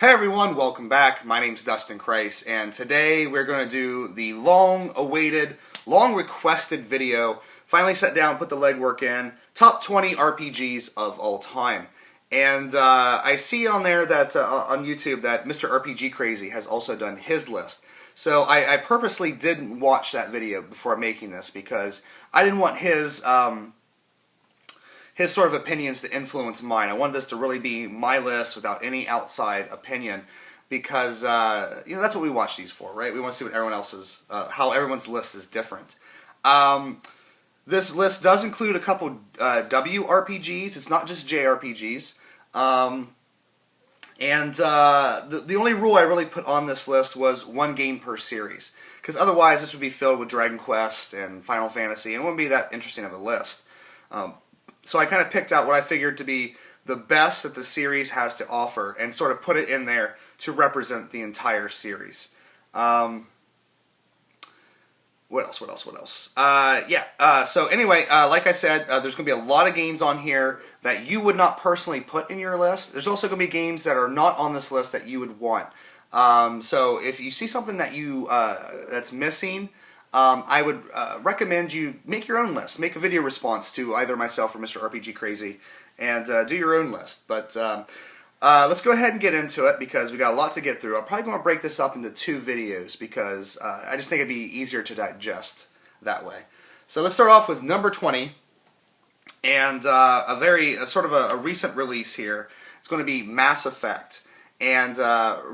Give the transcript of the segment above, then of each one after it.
Hey everyone, welcome back. My name's dustinkreis, and today we're going to do the long-awaited, long-requested video. Finally sat down, put the legwork in. Top 20 RPGs of all time. And I see on there that on YouTube that Mr. RPG Crazy has also done his list. So I purposely didn't watch that video before making this because I didn't want his sort of opinions to influence mine. I wanted this to really be my list without any outside opinion because, that's what we watch these for, right? We want to see what everyone else's, how everyone's list is different. This list does include a couple WRPGs. It's not just JRPGs. The only rule I really put on this list was one game per series. Because otherwise this would be filled with Dragon Quest and Final Fantasy, and it wouldn't be that interesting of a list. So I kind of picked out what I figured to be the best that the series has to offer and sort of put it in there to represent the entire series. What else? So anyway, like I said, there's going to be a lot of games on here that you would not personally put in your list. There's also going to be games that are not on this list that you would want. So if you see something that that's missing, I would recommend you make your own list. Make a video response to either myself or Mr. RPG Crazy and do your own list. But let's go ahead and get into it because we got a lot to get through. I'm probably going to break this up into 2 videos because I just think it'd be easier to digest that way. So let's start off with number 20 and sort of a recent release here. It's going to be Mass Effect. And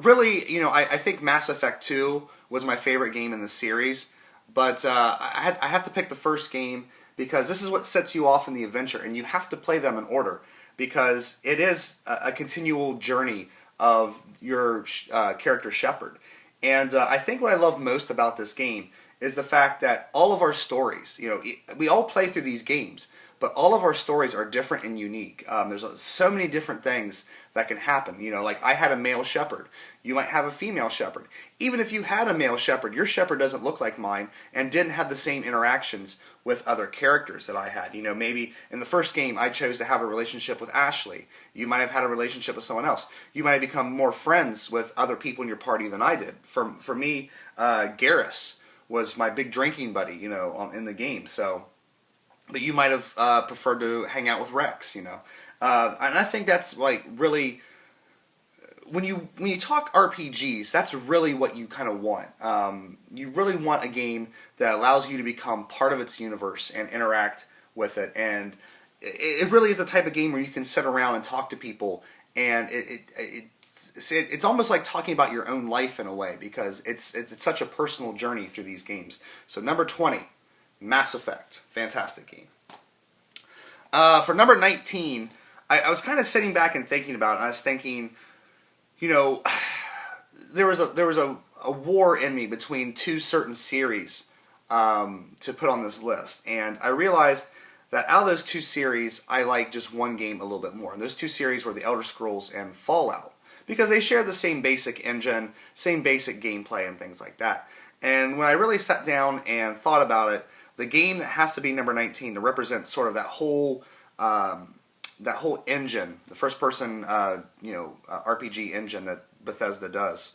really, I think Mass Effect 2 was my favorite game in the series. But I have to pick the first game because this is what sets you off in the adventure, and you have to play them in order because it is a continual journey of your character Shepard. And I think what I love most about this game is the fact that all of our stories, we all play through these games, but all of our stories are different and unique. There's so many different things that can happen. Like I had a male shepherd. You might have a female shepherd. Even if you had a male shepherd, your shepherd doesn't look like mine and didn't have the same interactions with other characters that I had. Maybe in the first game I chose to have a relationship with Ashley. You might have had a relationship with someone else. You might have become more friends with other people in your party than I did. For me, Garrus was my big drinking buddy, in the game. But you might have preferred to hang out with Rex, and I think that's like really when you talk RPGs, that's really what you kind of want. You really want a game that allows you to become part of its universe and interact with it, and it really is a type of game where you can sit around and talk to people, and it's almost like talking about your own life in a way because it's such a personal journey through these games. So number 20. Mass Effect. Fantastic game. For number 19, I was kind of sitting back and thinking about it, and I was thinking, there was a war in me between 2 certain series to put on this list, and I realized that out of those 2 series, I like just one game a little bit more, and those 2 series were The Elder Scrolls and Fallout, because they share the same basic engine, same basic gameplay, and things like that. And when I really sat down and thought about it, the game that has to be number 19 to represent sort of that whole engine, the first-person RPG engine that Bethesda does,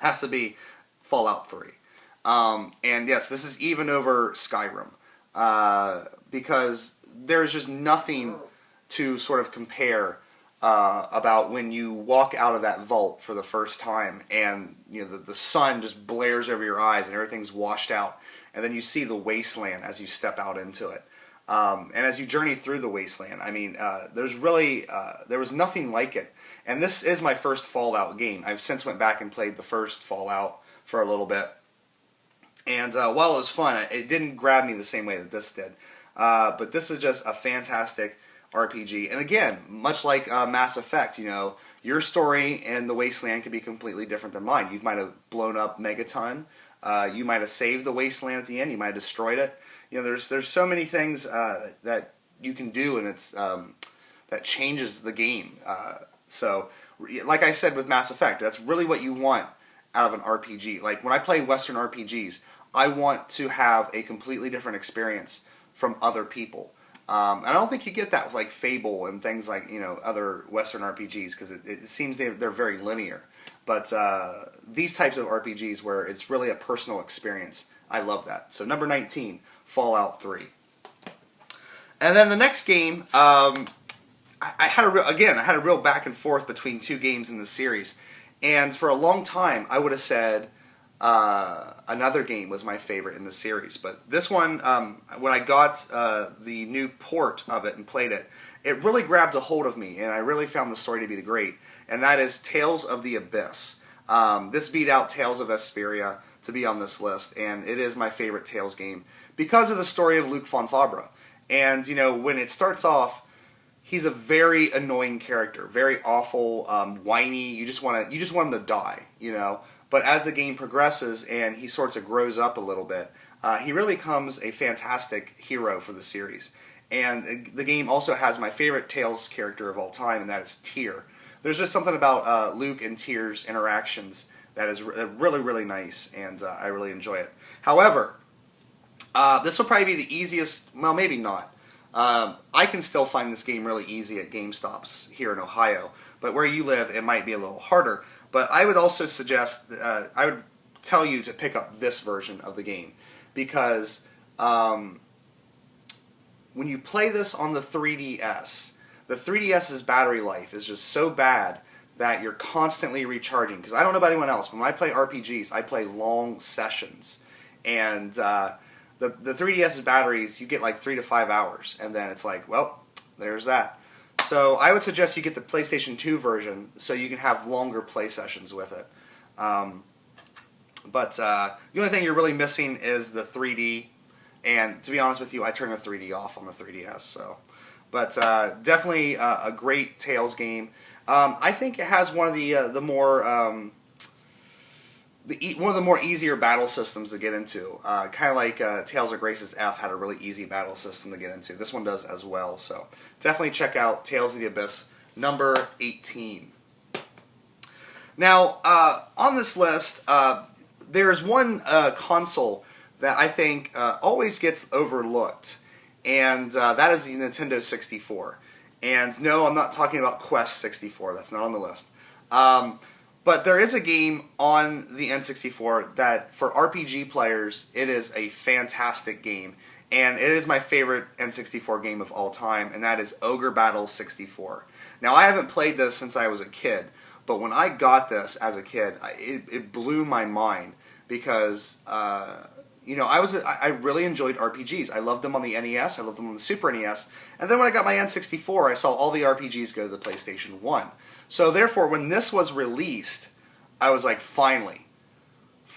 has to be Fallout 3. And yes, this is even over Skyrim because there's just nothing to sort of compare about when you walk out of that vault for the first time and the sun just blares over your eyes and everything's washed out. And then you see the wasteland as you step out into it. And as you journey through the wasteland, there was nothing like it. And this is my first Fallout game. I've since went back and played the first Fallout for a little bit. And while it was fun, it didn't grab me the same way that this did. But this is just a fantastic RPG. And again, much like Mass Effect, your story in the wasteland could be completely different than mine. You might have blown up Megaton. You might have saved the wasteland at the end. You might have destroyed it. There's so many things that you can do, and it's that changes the game. So, like I said with Mass Effect, that's really what you want out of an RPG. Like when I play Western RPGs, I want to have a completely different experience from other people. And I don't think you get that with like Fable and things like other Western RPGs because it seems they're very linear. But these types of RPGs where it's really a personal experience, I love that. So number 19, Fallout 3. And then the next game, I had a real back and forth between two games in the series, and for a long time I would have said another game was my favorite in the series. But this one, when I got the new port of it and played it, it really grabbed a hold of me, and I really found the story to be great. And that is Tales of the Abyss. This beat out Tales of Vesperia to be on this list, and it is my favorite Tales game because of the story of Luc von Fabre. And when it starts off, he's a very annoying character, very awful, whiny. You just want him to die, But as the game progresses and he sort of grows up a little bit, he really becomes a fantastic hero for the series. And the game also has my favorite Tales character of all time, and that is Tyr. There's just something about Luke and Tyr's interactions that is really, really nice, and I really enjoy it. However, this will probably be the easiest, well, maybe not. I can still find this game really easy at GameStops here in Ohio, but where you live, it might be a little harder. But I would also suggest, I would tell you to pick up this version of the game, because when you play this on the 3DS, the 3DS's battery life is just so bad that you're constantly recharging. Because I don't know about anyone else, but when I play RPGs, I play long sessions. And the 3DS's batteries, you get like 3 to 5 hours. And then it's like, well, there's that. So I would suggest you get the PlayStation 2 version so you can have longer play sessions with it. But the only thing you're really missing is the 3D. And to be honest with you, I turned the 3D off on the 3DS. So, but definitely a great Tales game. I think it has one of the more one of the more easier battle systems to get into. Kind of like Tales of Grace's F had a really easy battle system to get into. This one does as well. So definitely check out Tales of the Abyss, number 18. Now, on this list, there's one console that I think always gets overlooked, and that is the Nintendo 64. And no, I'm not talking about Quest 64. That's not on the list. But there is a game on the N64 that, for RPG players, it is a fantastic game. And it is my favorite N64 game of all time, and that is Ogre Battle 64. Now, I haven't played this since I was a kid, but when I got this as a kid, it blew my mind because, I really enjoyed RPGs. I loved them on the NES, I loved them on the Super NES, and then when I got my N64, I saw all the RPGs go to the PlayStation 1. So therefore, when this was released, I was like, finally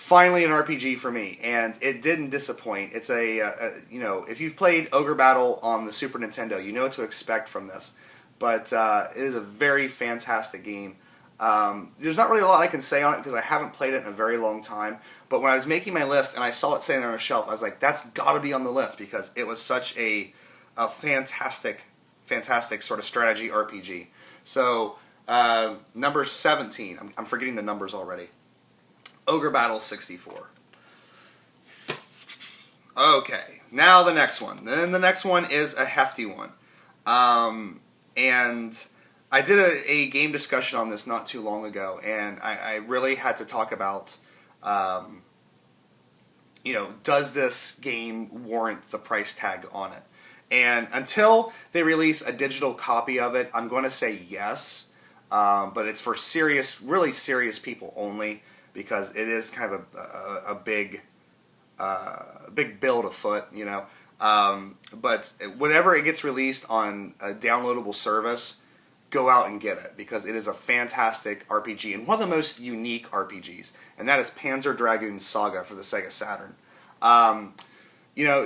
an RPG for me, and it didn't disappoint. It's if you've played Ogre Battle on the Super Nintendo, you know what to expect from this. But it is a very fantastic game. There's not really a lot I can say on it because I haven't played it in a very long time. But when I was making my list and I saw it sitting on a shelf, I was like, that's got to be on the list because it was such a fantastic sort of strategy RPG. So, number 17. I'm forgetting the numbers already. Ogre Battle 64. Okay, now the next one. Then the next one is a hefty one. And I did a game discussion on this not too long ago, and I really had to talk about, does this game warrant the price tag on it? And until they release a digital copy of it, I'm going to say yes, but it's for really serious people only, because it is kind of a big build afoot, but whenever it gets released on a downloadable service, go out and get it, because it is a fantastic RPG and one of the most unique RPGs, and that is Panzer Dragoon Saga for the Sega Saturn.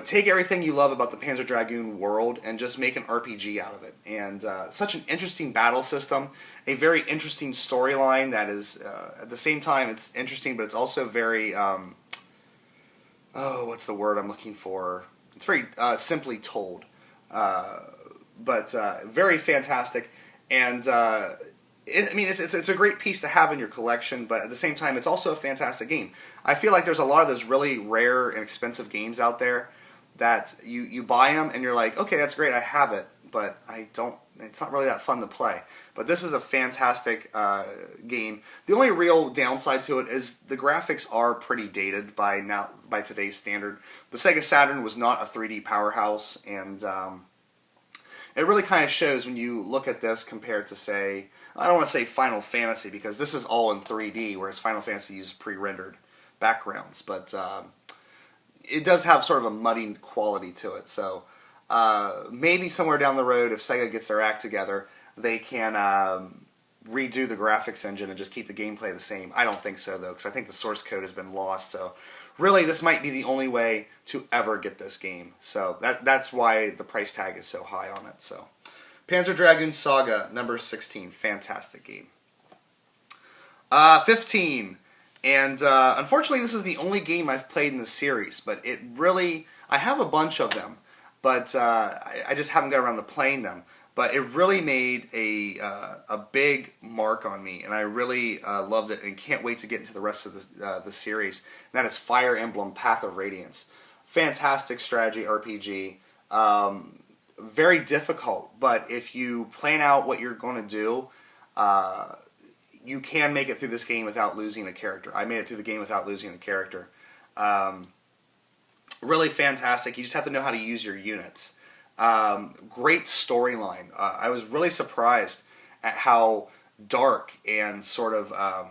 Take everything you love about the Panzer Dragoon world and just make an RPG out of it. And such an interesting battle system, a very interesting storyline that is, at the same time, it's interesting, but it's also very, what's the word I'm looking for? It's very simply told, but very fantastic. And it's a great piece to have in your collection, but at the same time, it's also a fantastic game. I feel like there's a lot of those really rare and expensive games out there that you buy them and you're like, okay, that's great, I have it, but I don't. It's not really that fun to play. But this is a fantastic game. The only real downside to it is the graphics are pretty dated by today's standard. The Sega Saturn was not a 3D powerhouse, and it really kind of shows when you look at this compared to, say, I don't want to say Final Fantasy, because this is all in 3D, whereas Final Fantasy used pre-rendered backgrounds. But it does have sort of a muddy quality to it. So maybe somewhere down the road, if Sega gets their act together, they can redo the graphics engine and just keep the gameplay the same. I don't think so, though, because I think the source code has been lost. So really, this might be the only way to ever get this game. So that's why the price tag is so high on it. So Panzer Dragoon Saga, number 16. Fantastic game. 15. And unfortunately, this is the only game I've played in the series. But it really... I have a bunch of them, but I just haven't got around to playing them. But it really made a big mark on me, and I really loved it, and can't wait to get into the rest of the series. And that is Fire Emblem Path of Radiance. Fantastic strategy RPG. Very difficult, but if you plan out what you're going to do, you can make it through this game without losing a character. I made it through the game without losing a character. Really fantastic. You just have to know how to use your units. Great storyline. I was really surprised at how dark and sort of I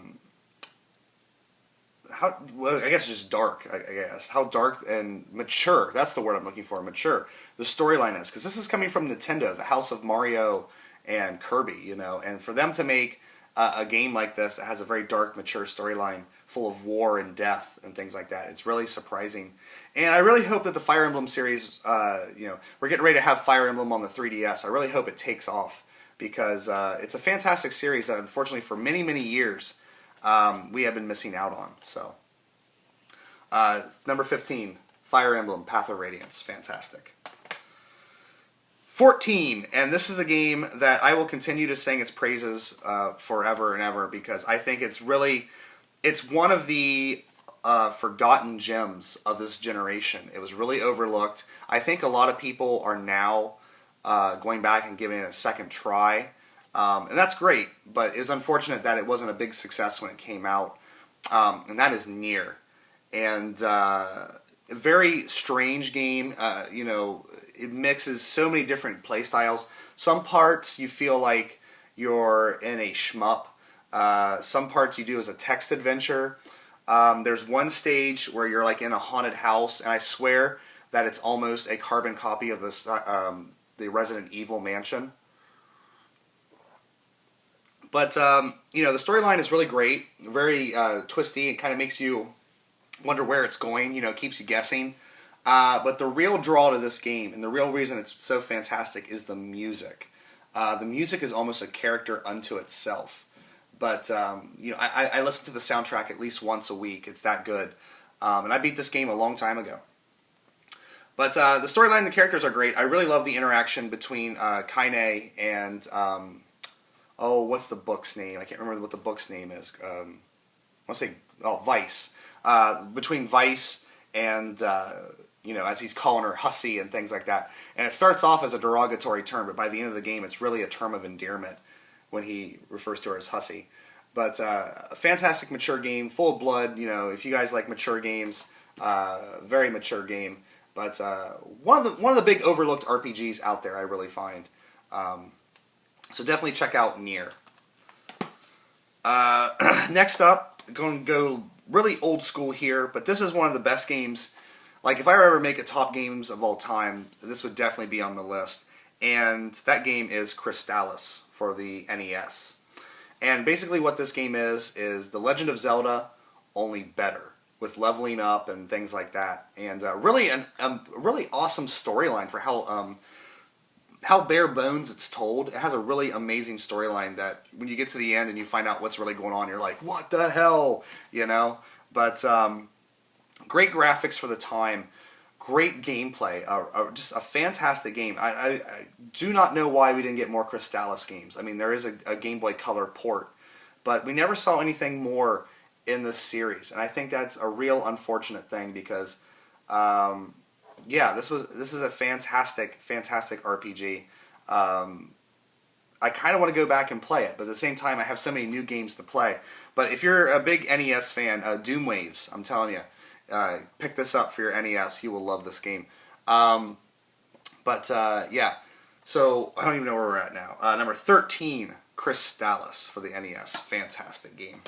guess just dark. I guess how dark and mature. That's the word I'm looking for. Mature. The storyline is, because this is coming from Nintendo, the house of Mario and Kirby. You know, and for them to make a game like this that has a very dark, mature storyline full of war and death and things like that, it's really surprising. And I really hope that the Fire Emblem series, we're getting ready to have Fire Emblem on the 3DS. I really hope it takes off, because it's a fantastic series that unfortunately for many, many years we have been missing out on. So, number 15, Fire Emblem Path of Radiance. Fantastic. 14, and this is a game that I will continue to sing its praises forever and ever, because I think it's one of the forgotten gems of this generation. It was really overlooked. I think a lot of people are now going back and giving it a second try, and that's great, but it was unfortunate that it wasn't a big success when it came out, and that is Nier. And a very strange game. It mixes so many different play styles. Some parts you feel like you're in a shmup. Some parts you do as a text adventure. There's one stage where you're like in a haunted house, and I swear that it's almost a carbon copy of this, the Resident Evil mansion. But the storyline is really great, very twisty. It kind of makes you wonder where it's going. It keeps you guessing. But the real draw to this game, and the real reason it's so fantastic, is the music. The music is almost a character unto itself. But I listen to the soundtrack at least once a week. It's that good, and I beat this game a long time ago. But the storyline and the characters are great. I really love the interaction between Kaine and what's the book's name? I can't remember what the book's name is. I want to say Vice. Between Vice and as he's calling her hussy and things like that. And it starts off as a derogatory term, but by the end of the game, it's really a term of endearment when he refers to her as hussy. But a fantastic mature game, full of blood. If you guys like mature games, very mature game. But one of the big overlooked RPGs out there, I really find. So definitely check out Nier. Next up, going to go really old school here, but this is one of the best games. Like, if I ever make a top games of all time, this would definitely be on the list. And that game is Crystallis for the NES. And basically what this game is The Legend of Zelda, only better, with leveling up and things like that. And really a really awesome storyline for how bare bones it's told. It has a really amazing storyline that when you get to the end and you find out what's really going on, you're like, what the hell? But great graphics for the time, great gameplay, just a fantastic game. I do not know why we didn't get more Crystallis games. I mean, there is a Game Boy Color port, but we never saw anything more in this series, and I think that's a real unfortunate thing, because yeah, this is a fantastic RPG. I kind of want to go back and play it, but at the same time, I have so many new games to play. But if you're a big NES fan, Doom Waves, I'm telling you, pick this up for your NES. You will love this game. Yeah, so I don't even know where we're at now. Number 13, Crystallis for the NES. Fantastic game.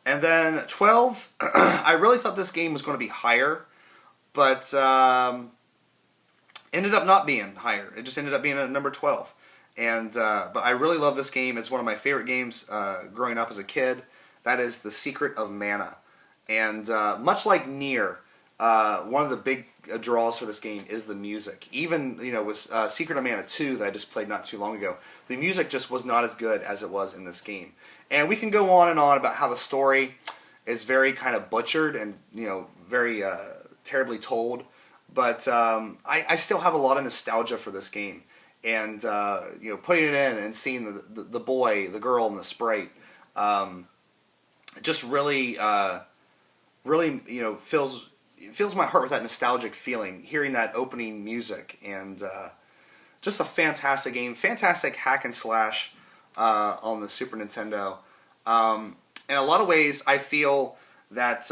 And then 12, I really thought this game was going to be higher, but ended up not being higher. It just ended up being at number 12. And but I really love this game. It's one of my favorite games growing up as a kid. That is The Secret of Mana. And much like Nier, one of the big draws for this game is the music. Even with Secret of Mana 2 that I just played not too long ago, the music just was not as good as it was in this game. And we can go on and on about how the story is very kind of butchered and very terribly told. But I still have a lot of nostalgia for this game. And putting it in and seeing the boy, the girl, and the sprite, just really fills my heart with that nostalgic feeling. Hearing that opening music, and just a fantastic game, fantastic hack and slash on the Super Nintendo. In a lot of ways, I feel that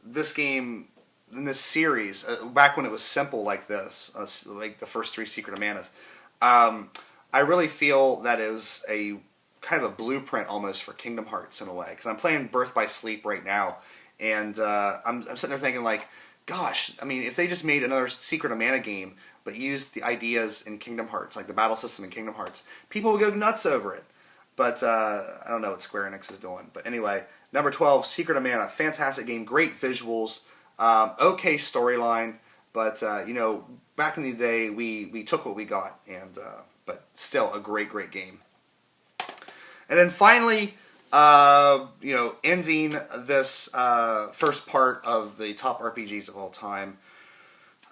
this game, in this series, back when it was simple like this, like the first 3 Secret of Manas, I really feel that it was a kind of a blueprint almost for Kingdom Hearts in a way. Because I'm playing Birth by Sleep right now, and I'm sitting there thinking like, gosh, I mean, if they just made another Secret of Mana game, but used the ideas in Kingdom Hearts, like the battle system in Kingdom Hearts, people would go nuts over it. But I don't know what Square Enix is doing. But anyway, number 12, Secret of Mana, fantastic game, great visuals. Okay storyline, but back in the day we took what we got, and but still a great game. And then finally, ending this first part of the top RPGs of all time,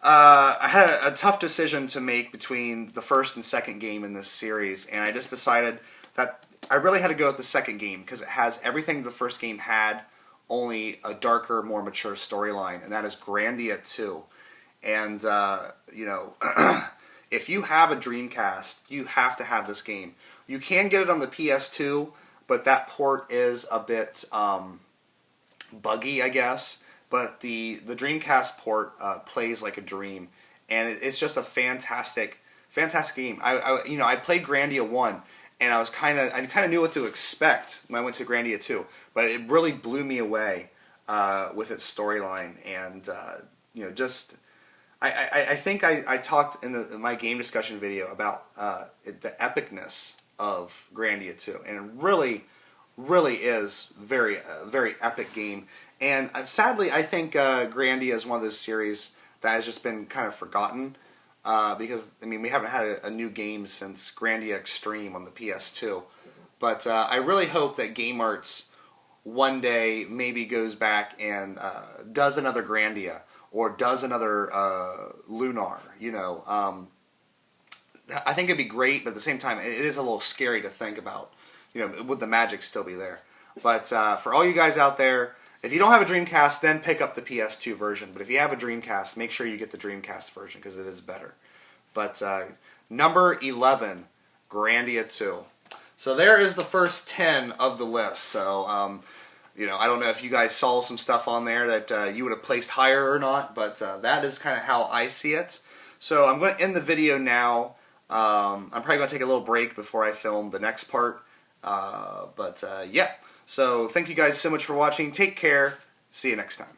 I had a tough decision to make between the first and second game in this series, and I just decided that I really had to go with the second game because it has everything the first game had, only a darker, more mature storyline, and that is Grandia 2. And, if you have a Dreamcast, you have to have this game. You can get it on the PS2, but that port is a bit buggy, I guess. But the Dreamcast port plays like a dream, and it's just a fantastic game. I played Grandia 1, and I kind of knew what to expect when I went to Grandia 2, but it really blew me away with its storyline, and I think I talked in my game discussion video about the epicness of Grandia 2, and it really is very epic game. And sadly, I think Grandia is one of those series that has just been kind of forgotten. Because, I mean, we haven't had a new game since Grandia Extreme on the PS2. But I really hope that Game Arts one day maybe goes back and does another Grandia, or does another Lunar, I think it'd be great, but at the same time, it is a little scary to think about, would the magic still be there? But for all you guys out there, if you don't have a Dreamcast, then pick up the PS2 version. But if you have a Dreamcast, make sure you get the Dreamcast version, because it is better. But number 11, Grandia 2. So there is the first 10 of the list. So, I don't know if you guys saw some stuff on there that you would have placed higher or not, but that is kind of how I see it. So I'm going to end the video now. I'm probably going to take a little break before I film the next part. Yeah. So thank you guys so much for watching. Take care. See you next time.